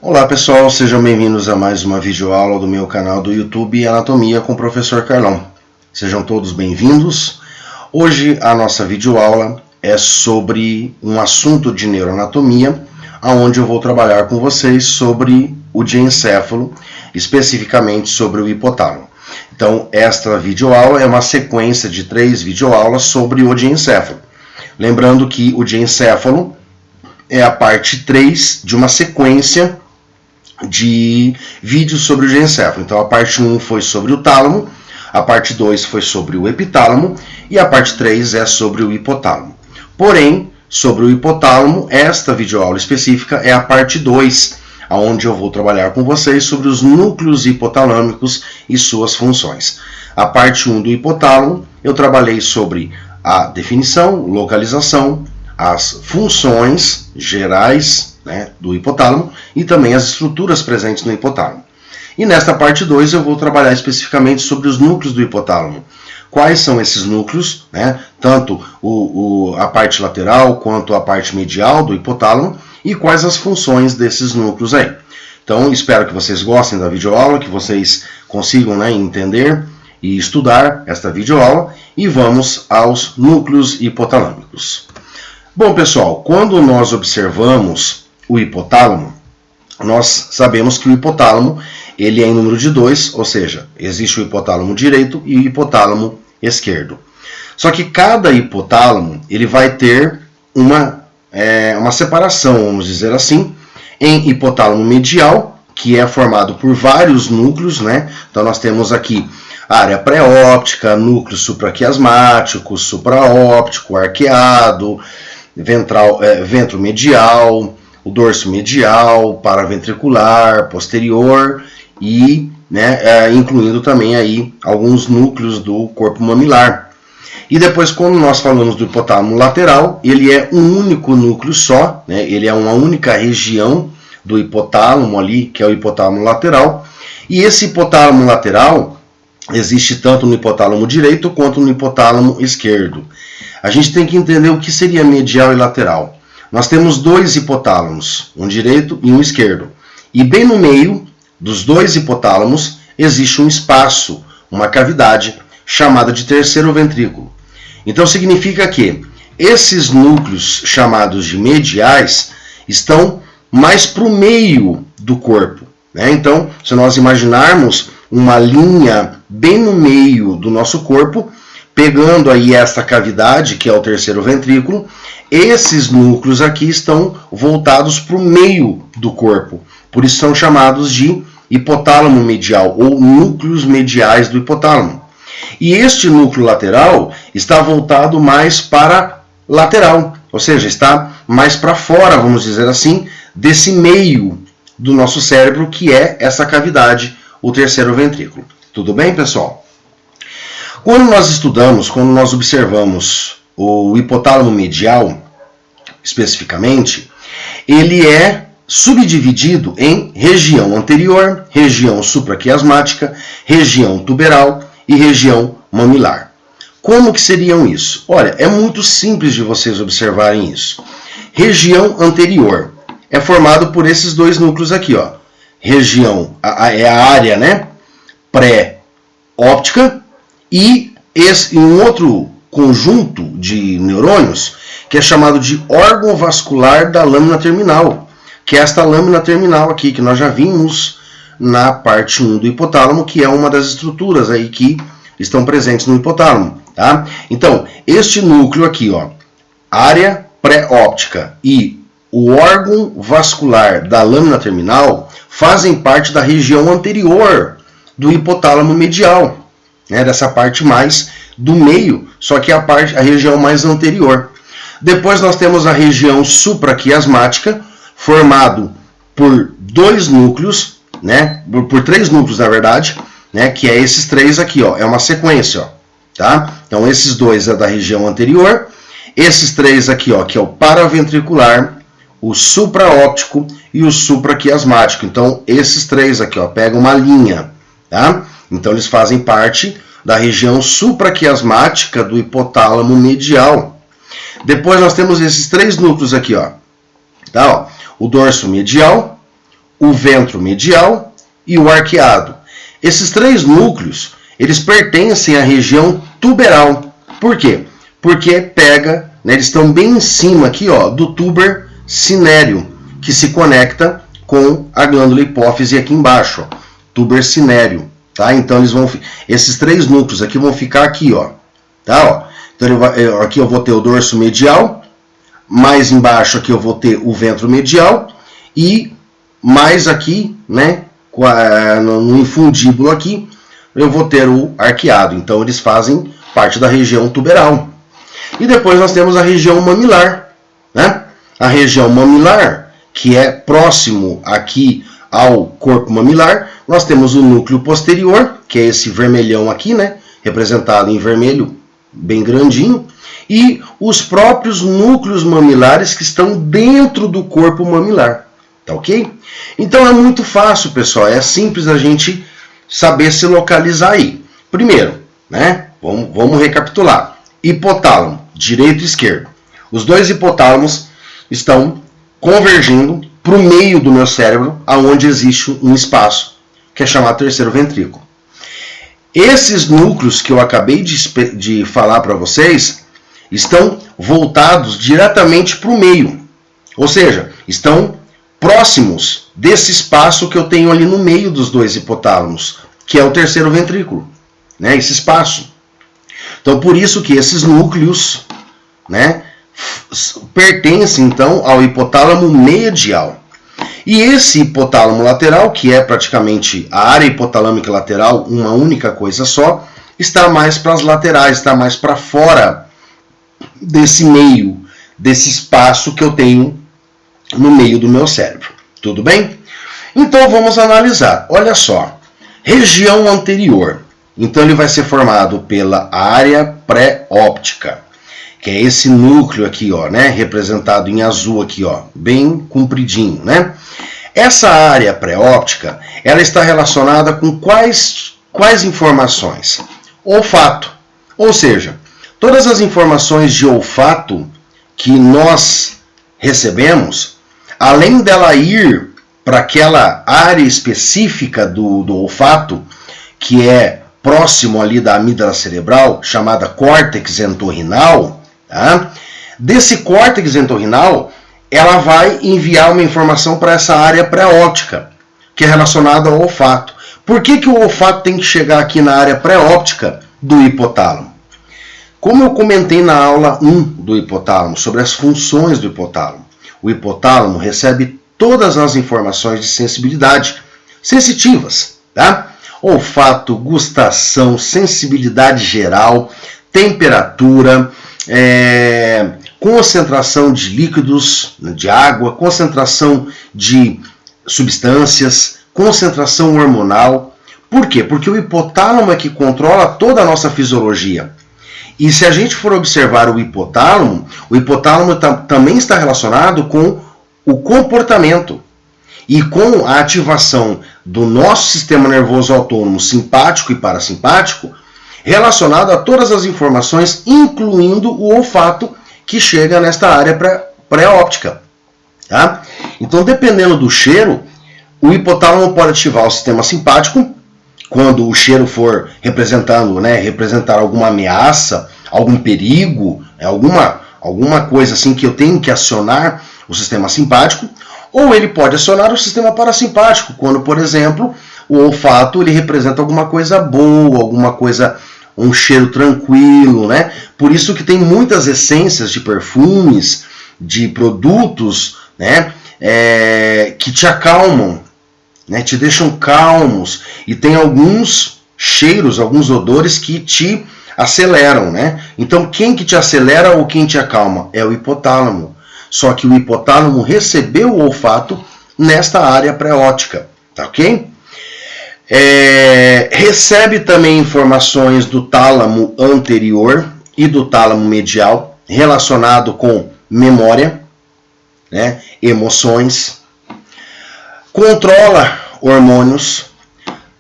Olá pessoal, sejam bem-vindos a mais uma videoaula do meu canal do YouTube Anatomia com o Professor Carlão. Sejam todos bem-vindos. Hoje a nossa videoaula é sobre um assunto de neuroanatomia, onde eu vou trabalhar com vocês sobre o diencéfalo, especificamente sobre o hipotálamo. Então, esta videoaula é uma sequência de 3 videoaulas sobre o diencéfalo. Lembrando que o diencéfalo é a parte 3 de uma sequência de vídeos sobre o diencéfalo. Então a parte 1 foi sobre o tálamo, a parte 2 foi sobre o epitálamo e a parte 3 é sobre o hipotálamo. Porém, sobre o hipotálamo, esta videoaula específica é a parte 2, onde eu vou trabalhar com vocês sobre os núcleos hipotalâmicos e suas funções. A parte 1 do hipotálamo, eu trabalhei sobre a definição, localização, as funções gerais, do hipotálamo e também as estruturas presentes no hipotálamo. E nesta parte 2 eu vou trabalhar especificamente sobre os núcleos do hipotálamo. Quais são esses núcleos, tanto a parte lateral quanto a parte medial do hipotálamo e quais as funções desses núcleos aí. Então espero que vocês gostem da videoaula, que vocês consigam entender e estudar esta videoaula e vamos aos núcleos hipotalâmicos. Bom pessoal, quando nós observamos o hipotálamo, nós sabemos que o hipotálamo ele é em número de 2, ou seja, existe o hipotálamo direito e o hipotálamo esquerdo. Só que cada hipotálamo ele vai ter uma separação, vamos dizer assim, em hipotálamo medial, que é formado por vários núcleos, Então nós temos aqui a área pré-óptica, núcleo supraquiasmático, supraóptico, arqueado, ventro medial, o dorso medial, paraventricular, posterior e incluindo também aí alguns núcleos do corpo mamilar. E depois, quando nós falamos do hipotálamo lateral, ele é um único núcleo só, ele é uma única região do hipotálamo ali, que é o hipotálamo lateral. E esse hipotálamo lateral existe tanto no hipotálamo direito quanto no hipotálamo esquerdo. A gente tem que entender o que seria medial e lateral. Nós temos 2 hipotálamos, um direito e um esquerdo. E bem no meio dos 2 hipotálamos existe um espaço, uma cavidade, chamada de terceiro ventrículo. Então significa que esses núcleos chamados de mediais estão mais para o meio do corpo. Então, se nós imaginarmos uma linha bem no meio do nosso corpo, pegando aí esta cavidade, que é o terceiro ventrículo, esses núcleos aqui estão voltados para o meio do corpo. Por isso são chamados de hipotálamo medial, ou núcleos mediais do hipotálamo. E este núcleo lateral está voltado mais para lateral, ou seja, está mais para fora, vamos dizer assim, desse meio do nosso cérebro, que é essa cavidade, o terceiro ventrículo. Tudo bem, pessoal? Quando nós observamos o hipotálamo medial, especificamente, ele é subdividido em região anterior, região supraquiasmática, região tuberal e região mamilar. Como que seriam isso? Olha, é muito simples de vocês observarem isso. Região anterior é formado por esses 2 núcleos aqui, ó. Região é a área, pré-óptica, e um outro conjunto de neurônios que é chamado de órgão vascular da lâmina terminal, que é esta lâmina terminal aqui, que nós já vimos na parte 1 do hipotálamo, que é uma das estruturas aí que estão presentes no hipotálamo. Tá? Então, este núcleo aqui, ó, área pré-óptica e o órgão vascular da lâmina terminal fazem parte da região anterior do hipotálamo medial, dessa parte mais do meio, só que a região mais anterior. Depois nós temos a região supraquiasmática, formado por 2 núcleos, por 3 núcleos na verdade, que é esses 3 aqui, ó, é uma sequência, ó, tá? Então esses 2 é da região anterior, esses 3 aqui, ó, que é o paraventricular, o supraóptico e o supraquiasmático. Então esses 3 aqui, ó, pegam uma linha, tá? Então eles fazem parte da região supraquiasmática do hipotálamo medial. Depois nós temos esses 3 núcleos aqui, ó, tá? O dorso medial, o ventro medial e o arqueado. Esses 3 núcleos, eles pertencem à região tuberal. Por quê? Porque pega, né, eles estão bem em cima aqui, ó, do túber cinéreo, que se conecta com a glândula hipófise aqui embaixo, ó, túber cinéreo, tá? Então esses 3 núcleos aqui vão ficar aqui, ó, tá? Ó. Então aqui eu vou ter o dorso medial, mais embaixo aqui eu vou ter o ventro medial e mais aqui, né, no infundíbulo aqui, eu vou ter o arqueado. Então eles fazem parte da região tuberal. E depois nós temos a região mamilar, né? A região mamilar, que é próximo aqui ao corpo mamilar, nós temos o núcleo posterior, que é esse vermelhão aqui, né? Representado em vermelho, bem grandinho, e os próprios núcleos mamilares que estão dentro do corpo mamilar. Tá ok? Então é muito fácil, pessoal. É simples a gente saber se localizar aí. Primeiro, né? Vamos recapitular. Hipotálamo, direito e esquerdo. Os 2 hipotálamos estão convergindo para o meio do meu cérebro, aonde existe um espaço, que é chamado terceiro ventrículo. Esses núcleos que eu acabei de falar para vocês estão voltados diretamente para o meio. Ou seja, estão próximos desse espaço que eu tenho ali no meio dos 2 hipotálamos, que é o terceiro ventrículo, né? Esse espaço. Então, por isso que esses núcleos, né, pertencem, então, ao hipotálamo medial. E esse hipotálamo lateral, que é praticamente a área hipotalâmica lateral, uma única coisa só, está mais para as laterais, está mais para fora desse meio, desse espaço que eu tenho no meio do meu cérebro. Tudo bem? Então vamos analisar. Olha só. Região anterior. Então ele vai ser formado pela área pré-óptica, que é esse núcleo aqui, ó, né, representado em azul aqui, ó, bem compridinho, né? Essa área pré-óptica, ela está relacionada com quais informações? Olfato. Ou seja, todas as informações de olfato que nós recebemos, além dela ir para aquela área específica do olfato, que é próximo ali da amígdala cerebral, chamada córtex entorrinal, tá? Desse córtex entorrinal, ela vai enviar uma informação para essa área pré-óptica, que é relacionada ao olfato. Por que o olfato tem que chegar aqui na área pré-óptica do hipotálamo? Como eu comentei na aula 1 do hipotálamo, sobre as funções do hipotálamo, o hipotálamo recebe todas as informações de sensibilidade, sensitivas, tá? Olfato, gustação, sensibilidade geral, temperatura, concentração de líquidos, de água, concentração de substâncias, concentração hormonal. Por quê? Porque o hipotálamo é que controla toda a nossa fisiologia. E se a gente for observar o hipotálamo também está relacionado com o comportamento e com a ativação do nosso sistema nervoso autônomo simpático e parasimpático, relacionado a todas as informações, incluindo o olfato, que chega nesta área pré-óptica. Tá? Então, dependendo do cheiro, o hipotálamo pode ativar o sistema simpático, quando o cheiro for representar alguma ameaça, algum perigo, alguma coisa assim que eu tenho que acionar o sistema simpático, ou ele pode acionar o sistema parasimpático, quando, por exemplo, o olfato ele representa alguma coisa boa, alguma coisa, um cheiro tranquilo, né? Por isso que tem muitas essências de perfumes, de produtos, né, que te acalmam, né, te deixam calmos, e tem alguns cheiros, alguns odores que te aceleram, né? Então, quem que te acelera ou quem te acalma? É o hipotálamo. Só que o hipotálamo recebeu o olfato nesta área pré-óptica, tá ok? Recebe também informações do tálamo anterior e do tálamo medial, relacionado com memória, né, emoções, controla hormônios,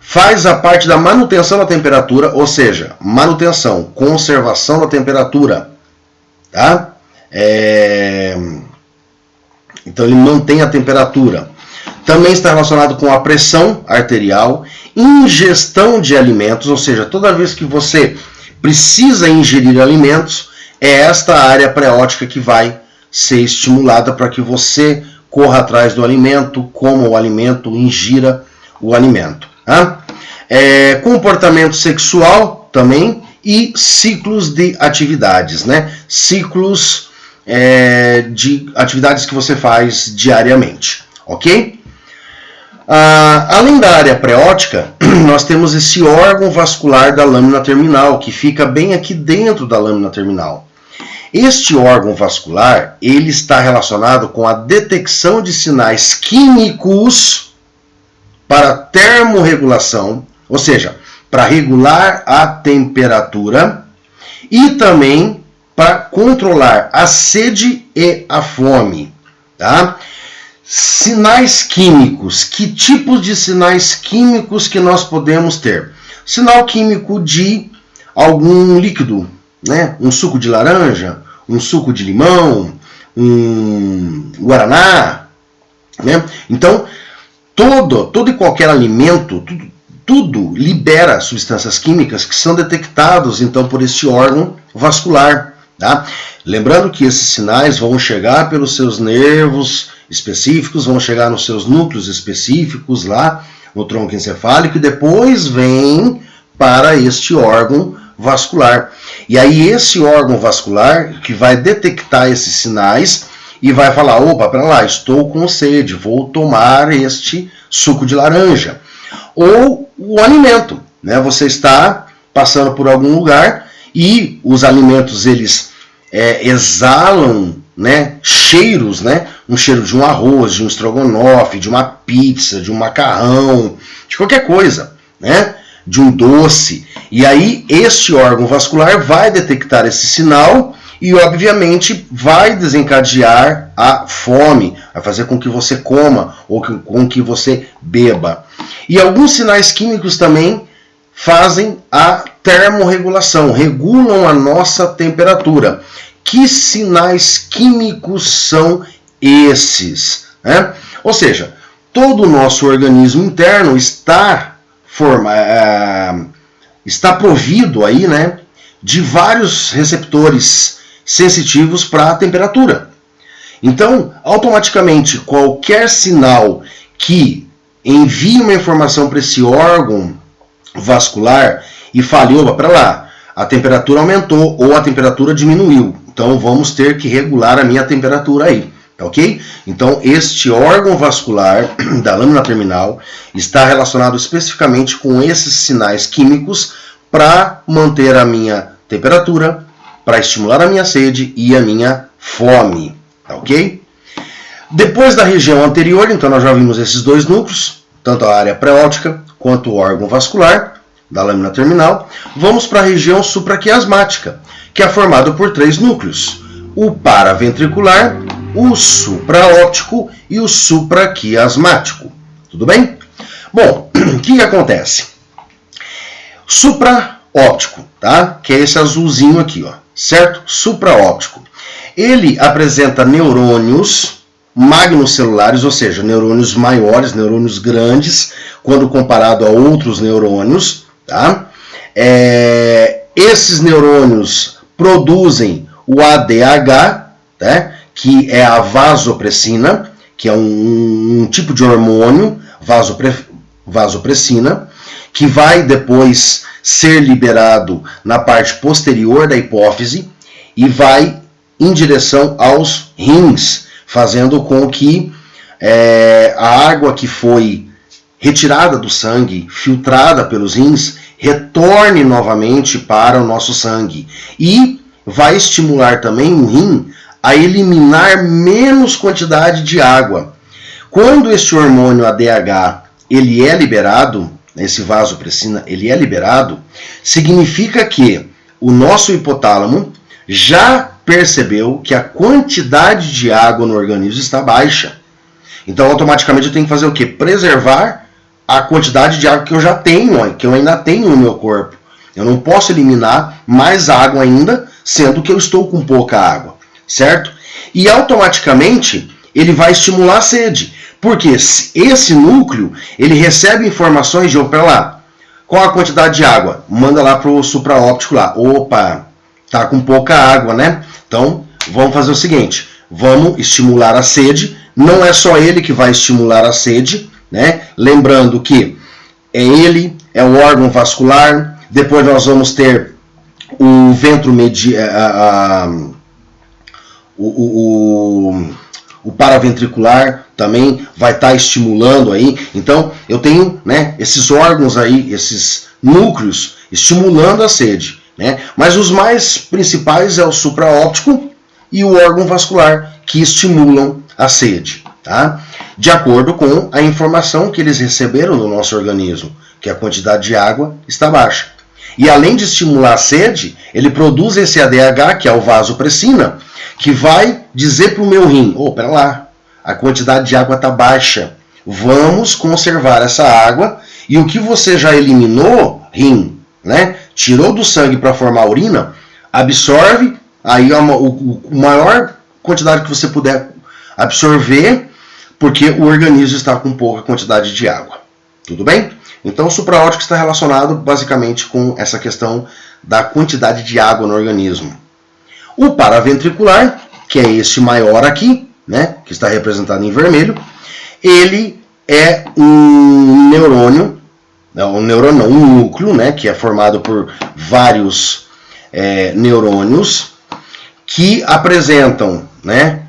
faz a parte da manutenção da temperatura, ou seja, manutenção, conservação da temperatura, tá? Então ele mantém a temperatura. Também está relacionado com a pressão arterial, ingestão de alimentos, ou seja, toda vez que você precisa ingerir alimentos, é esta área pré-óptica que vai ser estimulada para que você corra atrás do alimento, coma o alimento, ingira o alimento. Tá? Comportamento sexual também e ciclos de atividades, né? Ciclos de atividades que você faz diariamente, ok? Além da área pré-óptica, nós temos esse órgão vascular da lâmina terminal, que fica bem aqui dentro da lâmina terminal. Este órgão vascular, ele está relacionado com a detecção de sinais químicos para termorregulação, ou seja, para regular a temperatura e também para controlar a sede e a fome, tá? Sinais químicos. Que tipos de sinais químicos que nós podemos ter? Sinal químico de algum líquido, né? Um suco de laranja, um suco de limão, um guaraná, né? Então, todo e qualquer alimento, tudo libera substâncias químicas que são detectados então por este órgão vascular. Tá? Lembrando que esses sinais vão chegar pelos seus nervos específicos, vão chegar nos seus núcleos específicos lá no tronco encefálico e depois vem para este órgão vascular. E aí esse órgão vascular que vai detectar esses sinais e vai falar, opa, para lá, estou com sede, vou tomar este suco de laranja. Ou o alimento, né? Você está passando por algum lugar e os alimentos eles exalam, né, cheiros, né? Um cheiro de um arroz, de um estrogonofe, de uma pizza, de um macarrão, de qualquer coisa, né? De um doce. E aí este órgão vascular vai detectar esse sinal e obviamente vai desencadear a fome, vai fazer com que você coma ou com que você beba. E alguns sinais químicos também fazem a termorregulação, regulam a nossa temperatura. Que sinais químicos são esses? Né? Ou seja, todo o nosso organismo interno está provido aí, né, de vários receptores sensitivos para a temperatura. Então, automaticamente, qualquer sinal que envie uma informação para esse órgão vascular e fale, opa, para lá, a temperatura aumentou ou a temperatura diminuiu. Então, vamos ter que regular a minha temperatura aí, ok? Então, este órgão vascular da lâmina terminal está relacionado especificamente com esses sinais químicos para manter a minha temperatura, para estimular a minha sede e a minha fome, ok? Depois da região anterior, então nós já vimos esses dois núcleos, tanto a área pré-óptica quanto o órgão vascular da lâmina terminal. Vamos para a região supraquiasmática, que é formado por 3 núcleos: o paraventricular, o supraóptico e o supraquiasmático. Tudo bem? Bom, o que acontece? Supraóptico, tá? Que é esse azulzinho aqui, ó, certo? Supraóptico. Ele apresenta neurônios magnocelulares, ou seja, neurônios maiores, neurônios grandes, quando comparado a outros neurônios, tá? Esses neurônios produzem o ADH, tá? Que é a vasopressina, que é um tipo de hormônio, vasopressina, que vai depois ser liberado na parte posterior da hipófise e vai em direção aos rins, fazendo com que a água que foi retirada do sangue, filtrada pelos rins, retorne novamente para o nosso sangue e vai estimular também o rim a eliminar menos quantidade de água. Quando este hormônio ADH ele é liberado, esse vasopressina ele é liberado, significa que o nosso hipotálamo já percebeu que a quantidade de água no organismo está baixa. Então, automaticamente, eu tenho que fazer o quê? Preservar a quantidade de água que eu já tenho, que eu ainda tenho no meu corpo. Eu não posso eliminar mais água ainda, sendo que eu estou com pouca água, certo? E automaticamente, ele vai estimular a sede, Porque esse núcleo, ele recebe informações de, opa, lá, qual a quantidade de água? Manda lá para o supraóptico lá. Opa, tá com pouca água, né? Então, vamos fazer o seguinte, vamos estimular a sede. Não é só ele que vai estimular a sede, né? Lembrando que ele é o órgão vascular, depois nós vamos ter o ventro medial, o paraventricular também vai estar estimulando aí. Então, eu tenho, né, esses órgãos aí, esses núcleos estimulando a sede, né? Mas os mais principais é o supraóptico e o órgão vascular que estimulam a sede, tá? De acordo com a informação que eles receberam do nosso organismo, que a quantidade de água está baixa. E além de estimular a sede, ele produz esse ADH, que é o vasopressina, que vai dizer para o meu rim, pera lá, a quantidade de água está baixa, vamos conservar essa água, e o que você já eliminou, rim, né, tirou do sangue para formar urina, absorve aí a maior quantidade que você puder absorver, porque o organismo está com pouca quantidade de água. Tudo bem? Então o supraóptico está relacionado basicamente com essa questão da quantidade de água no organismo. O paraventricular, que é este maior aqui, né, que está representado em vermelho, ele é um neurônio, um núcleo, né, que é formado por vários neurônios que apresentam, né,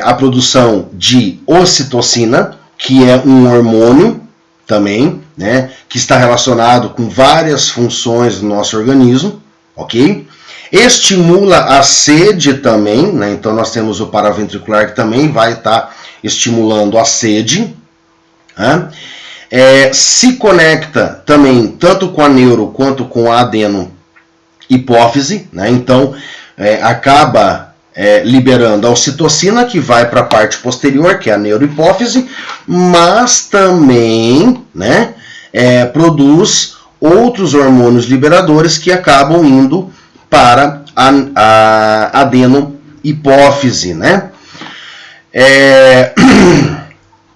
a produção de ocitocina, que é um hormônio também, né, que está relacionado com várias funções do nosso organismo, ok? Estimula a sede também, né? Então nós temos o paraventricular que também vai estar estimulando a sede. Né? Se conecta também tanto com a neuro quanto com a adeno hipófise, né? Então acaba liberando a ocitocina, que vai para a parte posterior, que é a neurohipófise, mas também, né, produz outros hormônios liberadores que acabam indo para a adenohipófise, né?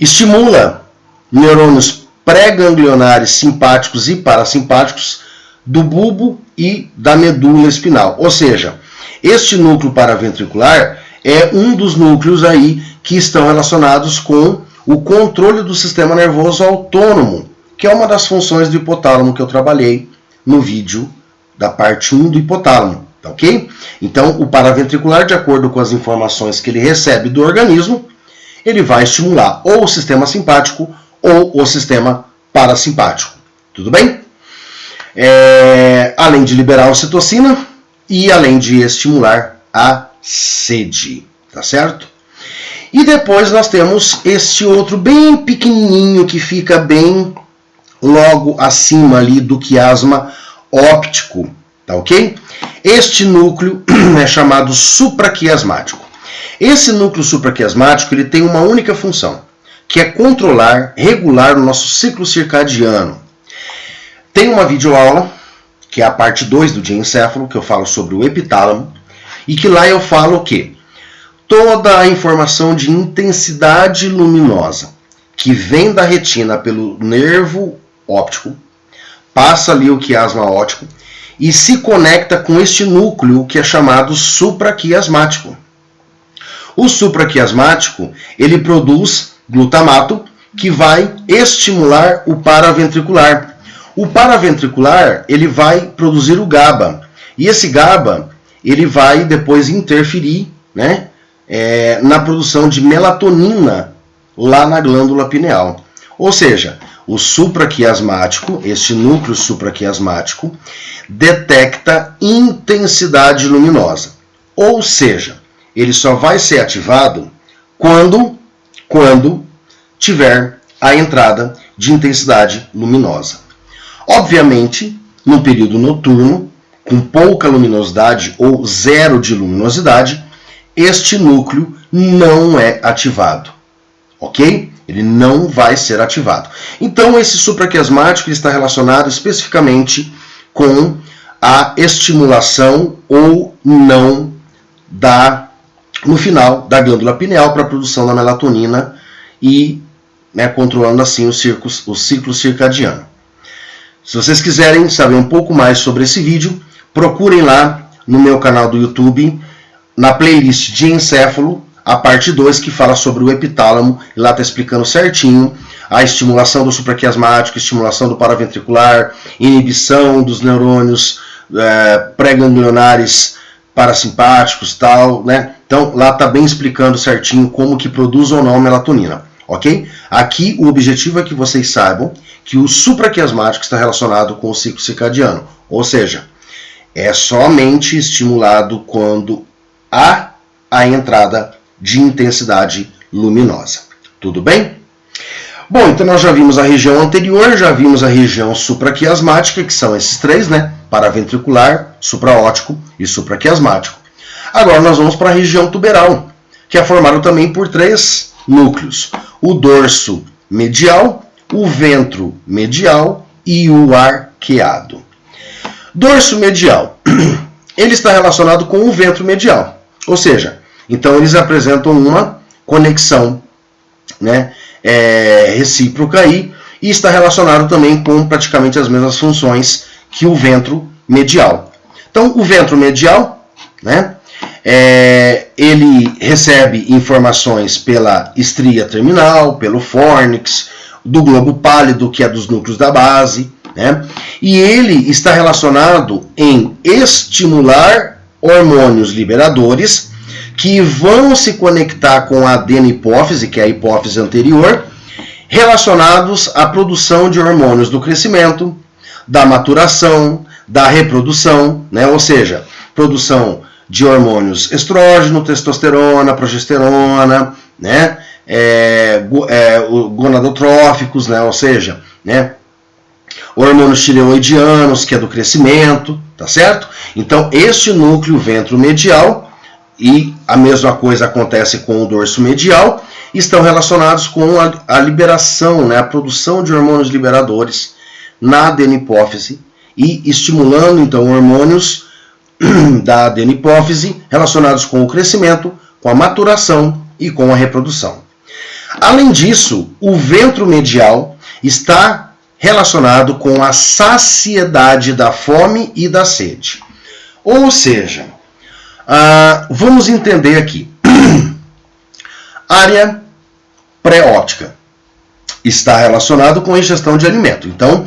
Estimula neurônios pré-ganglionares simpáticos e parasimpáticos do bulbo e da medula espinal. Ou seja, este núcleo paraventricular é um dos núcleos aí que estão relacionados com o controle do sistema nervoso autônomo, que é uma das funções do hipotálamo que eu trabalhei no vídeo da parte 1 do hipotálamo, tá ok? Então, o paraventricular, de acordo com as informações que ele recebe do organismo, ele vai estimular ou o sistema simpático ou o sistema parasimpático, tudo bem? Além de liberar a ocitocina e além de estimular a sede, tá certo? E depois nós temos este outro bem pequenininho que fica bem logo acima ali do quiasma óptico, tá ok? Este núcleo é chamado supraquiasmático. Esse núcleo supraquiasmático ele tem uma única função, que é controlar, regular o nosso ciclo circadiano. Tem uma videoaula, que é a parte 2 do diencéfalo, que eu falo sobre o epitálamo, e que lá eu falo o quê? Toda a informação de intensidade luminosa que vem da retina pelo nervo óptico, passa ali o quiasma óptico e se conecta com este núcleo que é chamado supraquiasmático. O supraquiasmático, ele produz glutamato que vai estimular o paraventricular. O paraventricular, ele vai produzir o GABA. E esse GABA, ele vai depois interferir, né, na produção de melatonina lá na glândula pineal. Ou seja, o supraquiasmático, este núcleo supraquiasmático, detecta intensidade luminosa. Ou seja, ele só vai ser ativado quando tiver a entrada de intensidade luminosa. Obviamente, no período noturno, com pouca luminosidade ou zero de luminosidade, este núcleo não é ativado, ok? Ele não vai ser ativado. Então, esse supraquiasmático está relacionado especificamente com a estimulação ou não no final da glândula pineal para a produção da melatonina e né, controlando assim o ciclo circadiano. Se vocês quiserem saber um pouco mais sobre esse vídeo, procurem lá no meu canal do YouTube, na playlist de encéfalo, a parte 2 que fala sobre o epitálamo, e lá está explicando certinho a estimulação do supraquiasmático, estimulação do paraventricular, inibição dos neurônios pré-ganglionares parasimpáticos e tal, né? Então lá está bem explicando certinho como que produz ou não melatonina, ok? Aqui o objetivo é que vocês saibam que o supraquiasmático está relacionado com o ciclo circadiano, ou seja, é somente estimulado quando há a entrada de intensidade luminosa. Tudo bem? Bom, então nós já vimos a região anterior, já vimos a região supraquiasmática, que são esses três, né? Paraventricular, supraóptico e supraquiasmático. Agora nós vamos para a região tuberal, que é formada também por três núcleos: o dorso medial, o ventro medial e o arqueado. Dorso medial, ele está relacionado com o ventro medial, ou seja, então eles apresentam uma conexão, né, recíproca aí, e está relacionado também com praticamente as mesmas funções que o ventro medial. Então, o ventro medial, né, ele recebe informações pela estria terminal, pelo fórnix, do globo pálido, que é dos núcleos da base, né, e ele está relacionado em estimular hormônios liberadores que vão se conectar com a adenopófise, que é a hipófise anterior, relacionados à produção de hormônios do crescimento, da maturação, da reprodução, né? Ou seja, produção de hormônios estrógeno, testosterona, progesterona, né? Gonadotróficos, né? Ou seja, né? Hormônios tireoidianos, que é do crescimento, tá certo? Então, este núcleo ventromedial, e a mesma coisa acontece com o dorso medial, estão relacionados com a liberação, né, a produção de hormônios liberadores na adenopófise e estimulando então hormônios da adenopófise relacionados com o crescimento, com a maturação e com a reprodução. Além disso, o ventro medial está relacionado com a saciedade da fome e da sede. Ou seja, vamos entender aqui. Área pré-óptica está relacionado com a ingestão de alimento. Então,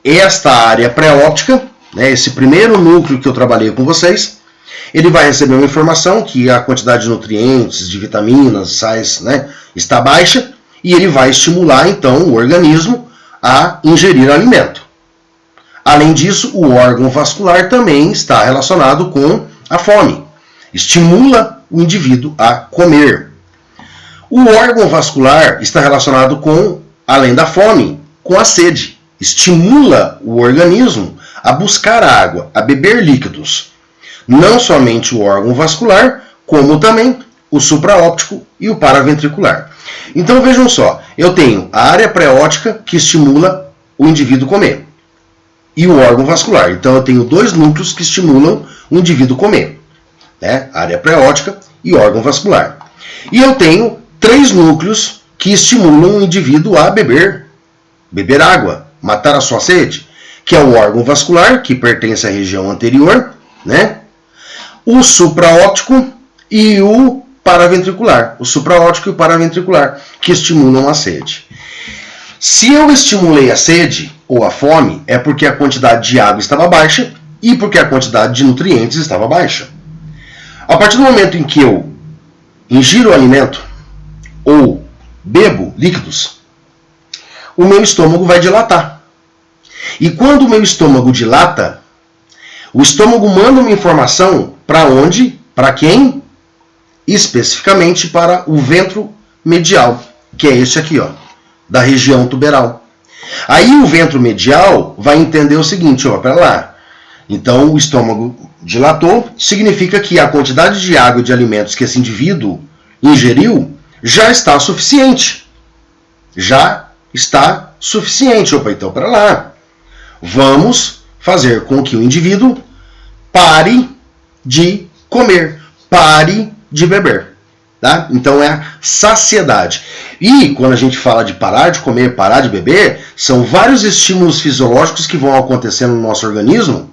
esta área pré-óptica, né, esse primeiro núcleo que eu trabalhei com vocês, ele vai receber uma informação que a quantidade de nutrientes, de vitaminas, sais, né, está baixa, e ele vai estimular então o organismo a ingerir alimento. Além disso, o órgão vascular também está relacionado com a fome. Estimula o indivíduo a comer. O órgão vascular está relacionado com, além da fome, com a sede. Estimula o organismo a buscar água, a beber líquidos. Não somente o órgão vascular, como também o supraóptico e o paraventricular. Então vejam só, eu tenho a área pré-óptica que estimula o indivíduo a comer. E o órgão vascular. Então eu tenho dois núcleos que estimulam o indivíduo a comer. Né? Área pré-óptica e órgão vascular. E eu tenho três núcleos que estimulam o indivíduo a beber água, matar a sua sede, que é o órgão vascular, que pertence à região anterior, né? O supraóptico e o paraventricular. O supraóptico e o paraventricular, que estimulam a sede. Se eu estimulei a sede ou a fome, é porque a quantidade de água estava baixa e porque a quantidade de nutrientes estava baixa. A partir do momento em que eu ingiro alimento ou bebo líquidos, o meu estômago vai dilatar. E quando o meu estômago dilata, o estômago manda uma informação para onde? Para quem? Especificamente para o ventro medial, que é este aqui, ó, da região tuberal. Aí o ventro medial vai entender o seguinte, ó, pera lá. Então o estômago dilatou, significa que a quantidade de água e de alimentos que esse indivíduo ingeriu já está suficiente. Já está suficiente. Opa, então pera lá. Vamos fazer com que o indivíduo pare de comer, pare de beber. Tá? Então é a saciedade. E quando a gente fala de parar de comer, parar de beber, são vários estímulos fisiológicos que vão acontecendo no nosso organismo,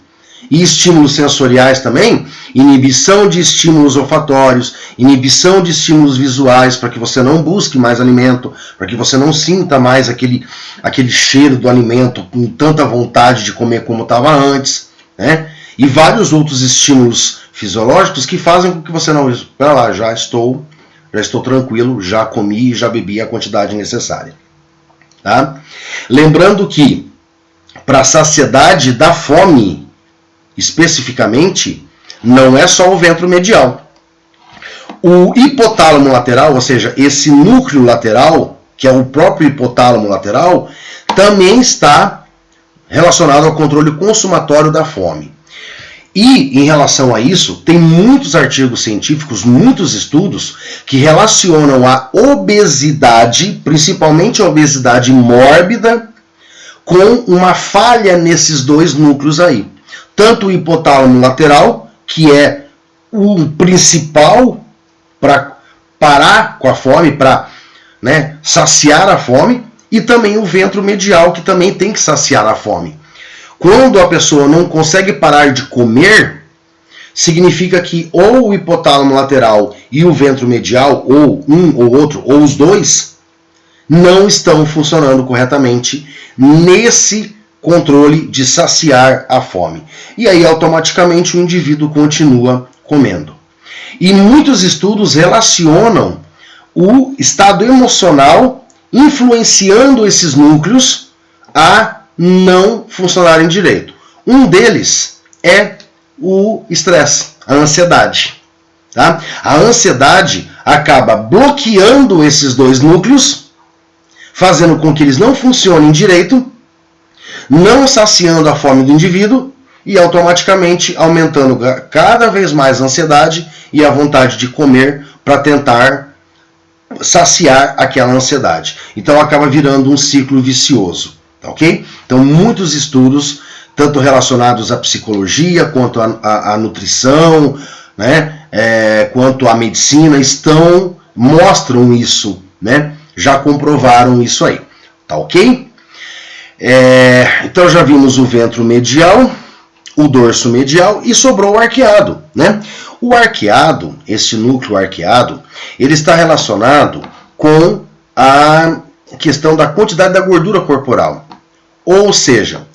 e estímulos sensoriais também, inibição de estímulos olfatórios, inibição de estímulos visuais, para que você não busque mais alimento, para que você não sinta mais aquele cheiro do alimento com tanta vontade de comer como estava antes, né? E vários outros estímulos fisiológicos que fazem com que você não... Espera lá, já estou tranquilo, já comi, já bebi a quantidade necessária. Tá? Lembrando que para a saciedade da fome, especificamente, não é só o ventro medial. O hipotálamo lateral, ou seja, esse núcleo lateral, que é o próprio hipotálamo lateral, também está relacionado ao controle consumatório da fome. E, em relação a isso, tem muitos artigos científicos, muitos estudos, que relacionam a obesidade, principalmente a obesidade mórbida, com uma falha nesses dois núcleos aí. Tanto o hipotálamo lateral, que é o principal para parar com a fome, para saciar a fome, e também o ventro medial, que também tem que saciar a fome. Quando a pessoa não consegue parar de comer, significa que ou o hipotálamo lateral e o ventro medial, ou um ou outro, ou os dois, não estão funcionando corretamente nesse controle de saciar a fome. E aí, automaticamente, o indivíduo continua comendo. E muitos estudos relacionam o estado emocional influenciando esses núcleos a não funcionarem direito. Um deles é o estresse, a ansiedade. Tá? A ansiedade acaba bloqueando esses dois núcleos, fazendo com que eles não funcionem direito, não saciando a fome do indivíduo e automaticamente aumentando cada vez mais a ansiedade e a vontade de comer para tentar saciar aquela ansiedade. Então acaba virando um ciclo vicioso. Ok? Então, muitos estudos, tanto relacionados à psicologia, quanto à nutrição, quanto à medicina, mostram isso, já comprovaram isso aí. Tá ok? Então, já vimos o ventro medial, o dorso medial e sobrou o arqueado. O arqueado, esse núcleo arqueado, ele está relacionado com a questão da quantidade da gordura corporal. Ou seja,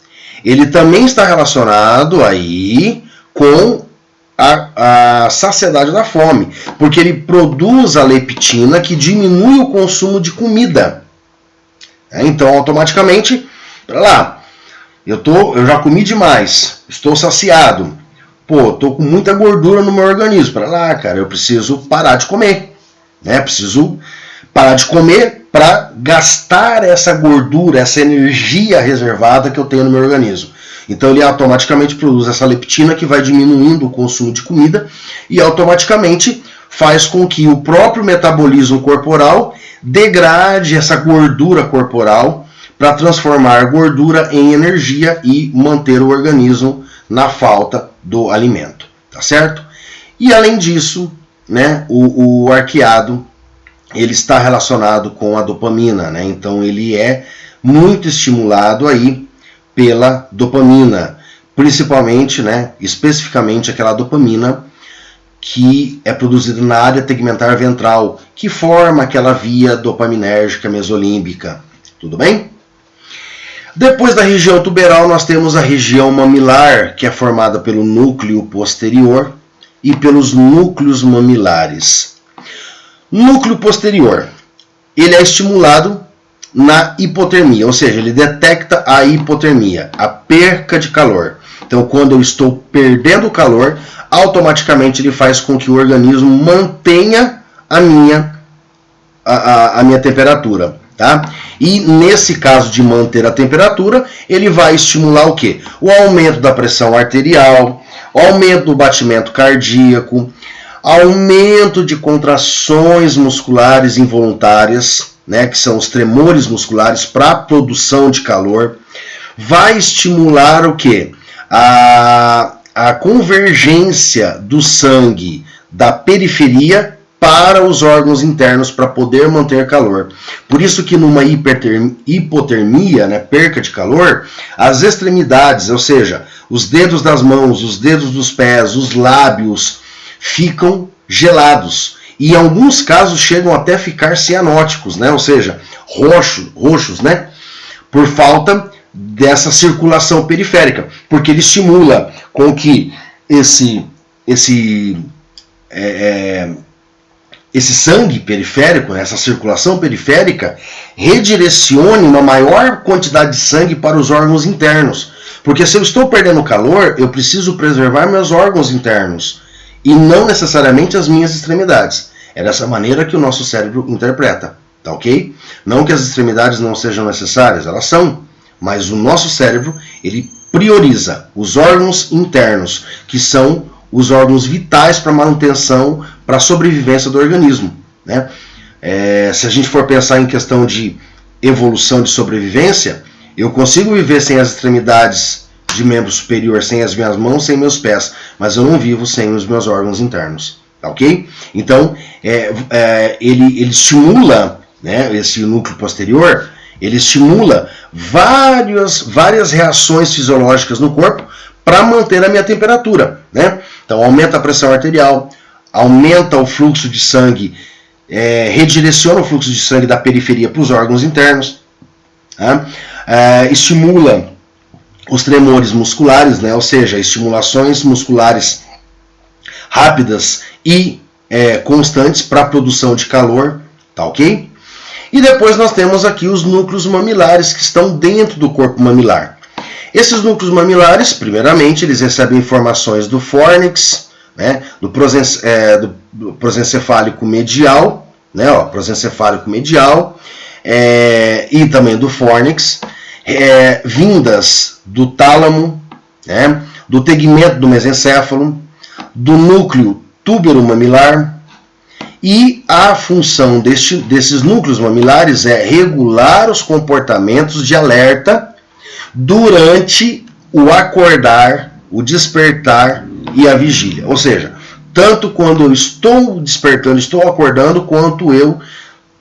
ele também está relacionado aí com a saciedade da fome, porque ele produz a leptina que diminui o consumo de comida. Então, automaticamente, eu já comi demais, estou saciado. Estou com muita gordura no meu organismo. Cara, eu preciso parar de comer. Preciso parar de comer para gastar essa gordura, essa energia reservada que eu tenho no meu organismo. Então ele automaticamente produz essa leptina que vai diminuindo o consumo de comida e automaticamente faz com que o próprio metabolismo corporal degrade essa gordura corporal para transformar gordura em energia e manter o organismo na falta do alimento, tá certo? E além disso, o arqueado ele está relacionado com a dopamina, então ele é muito estimulado aí pela dopamina, principalmente, especificamente aquela dopamina que é produzida na área tegmentar ventral, que forma aquela via dopaminérgica mesolímbica, tudo bem? Depois da região tuberal nós temos a região mamilar, que é formada pelo núcleo posterior e pelos núcleos mamilares. Núcleo posterior, ele é estimulado na hipotermia, ou seja, ele detecta a hipotermia, a perca de calor. Então, quando eu estou perdendo calor, automaticamente ele faz com que o organismo mantenha a minha temperatura. Tá? E nesse caso de manter a temperatura, ele vai estimular o quê? O aumento da pressão arterial, o aumento do batimento cardíaco, aumento de contrações musculares involuntárias, que são os tremores musculares para a produção de calor, vai estimular o quê? A convergência do sangue da periferia para para os órgãos internos para poder manter calor. Por isso que numa hipotermia, né, perca de calor, as extremidades, ou seja, os dedos das mãos, os dedos dos pés, os lábios, ficam gelados. E em alguns casos chegam até a ficar cianóticos, né, ou seja, roxos, né, por falta dessa circulação periférica, porque ele estimula com que esse sangue periférico, essa circulação periférica, redirecione uma maior quantidade de sangue para os órgãos internos. Porque se eu estou perdendo calor, eu preciso preservar meus órgãos internos e não necessariamente as minhas extremidades. É dessa maneira que o nosso cérebro interpreta, tá ok? Não que as extremidades não sejam necessárias, elas são, mas o nosso cérebro, ele prioriza os órgãos internos, que são os órgãos vitais para a manutenção, para a sobrevivência do organismo, né? Se a gente for pensar em questão de evolução de sobrevivência, eu consigo viver sem as extremidades de membro superior, sem as minhas mãos, sem meus pés, mas eu não vivo sem os meus órgãos internos, tá ok? Então, ele estimula, né, esse núcleo posterior, ele estimula várias reações fisiológicas no corpo para manter a minha temperatura, né? Então aumenta a pressão arterial, aumenta o fluxo de sangue, redireciona o fluxo de sangue da periferia para os órgãos internos, tá? Estimula os tremores musculares, né? Ou seja, estimulações musculares rápidas e constantes para a produção de calor, tá ok? E depois nós temos aqui os núcleos mamilares que estão dentro do corpo mamilar. Esses núcleos mamilares, primeiramente, eles recebem informações do fórnix, né, do prosencefálico medial, né, prosencefálico medial, e também do fórnix, vindas do tálamo, né, do tegmento do mesencéfalo, do núcleo túbero-mamilar. E a função desses núcleos mamilares é regular os comportamentos de alerta durante o acordar, o despertar e a vigília. Ou seja, tanto quando eu estou despertando, estou acordando, quanto eu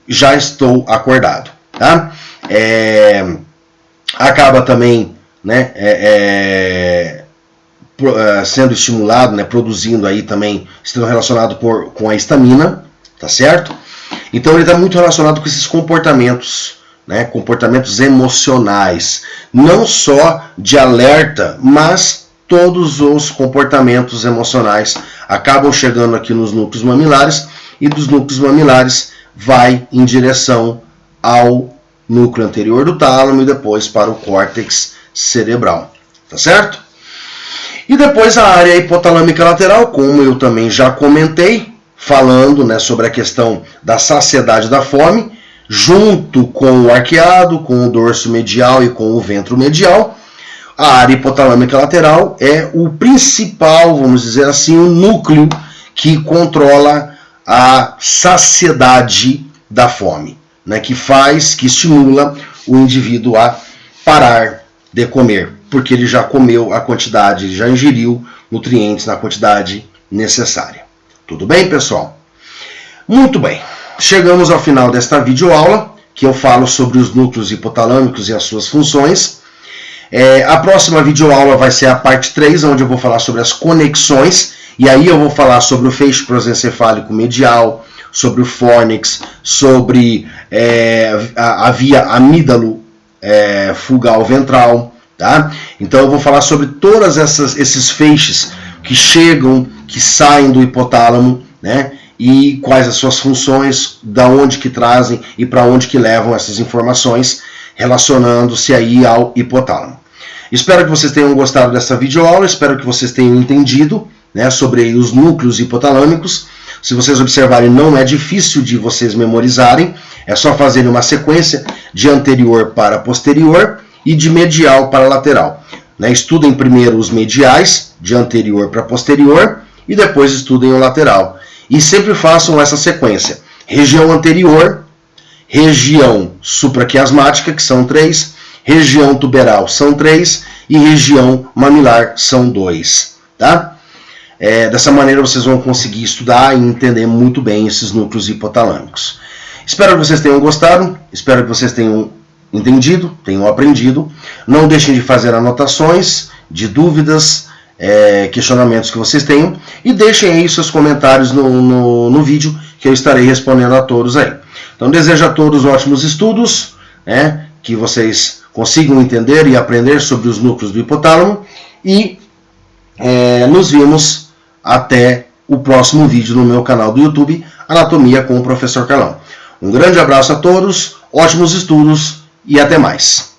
já estou acordado. Tá? Acaba também, né, sendo estimulado, né, produzindo aí também, estando relacionado com a histamina, tá certo? Então ele está muito relacionado com esses comportamentos, né, comportamentos emocionais, não só de alerta, mas todos os comportamentos emocionais acabam chegando aqui nos núcleos mamilares, e dos núcleos mamilares vai em direção ao núcleo anterior do tálamo e depois para o córtex cerebral, tá certo? E depois a área hipotalâmica lateral, como eu também já comentei, falando, né, sobre a questão da saciedade da fome, junto com o arqueado, com o dorso medial e com o ventro medial. A área hipotalâmica lateral é o principal, vamos dizer assim, o núcleo que controla a saciedade da fome, né, que estimula o indivíduo a parar de comer, porque ele já comeu a quantidade, já ingeriu nutrientes na quantidade necessária. Tudo bem, pessoal? Muito bem. Chegamos ao final desta videoaula, que eu falo sobre os núcleos hipotalâmicos e as suas funções. A próxima videoaula vai ser a parte 3, onde eu vou falar sobre as conexões, e aí eu vou falar sobre o feixe prosencefálico medial, sobre o fórnix, sobre a via amídalo fugal ventral, tá? Então eu vou falar sobre todos esses feixes que chegam, que saem do hipotálamo, né? E quais as suas funções, da onde que trazem e para onde que levam essas informações, relacionando-se aí ao hipotálamo. Espero que vocês tenham gostado dessa videoaula, espero que vocês tenham entendido, né, sobre os núcleos hipotalâmicos. Se vocês observarem, não é difícil de vocês memorizarem, é só fazerem uma sequência de anterior para posterior e de medial para lateral. Né? Estudem primeiro os mediais, de anterior para posterior, e depois estudem o lateral. E sempre façam essa sequência. Região anterior, região supraquiasmática, que são 3, região tuberal são 3 e região mamilar são 2. Tá? Dessa maneira vocês vão conseguir estudar e entender muito bem esses núcleos hipotalâmicos. Espero que vocês tenham gostado, espero que vocês tenham entendido, tenham aprendido. Não deixem de fazer anotações de dúvidas, questionamentos que vocês tenham, e deixem aí seus comentários no vídeo, que eu estarei respondendo a todos aí. Então desejo a todos ótimos estudos, que vocês consigam entender e aprender sobre os núcleos do hipotálamo, e nos vemos até o próximo vídeo no meu canal do YouTube, Anatomia com o Professor Carlão. Um grande abraço a todos, ótimos estudos e até mais.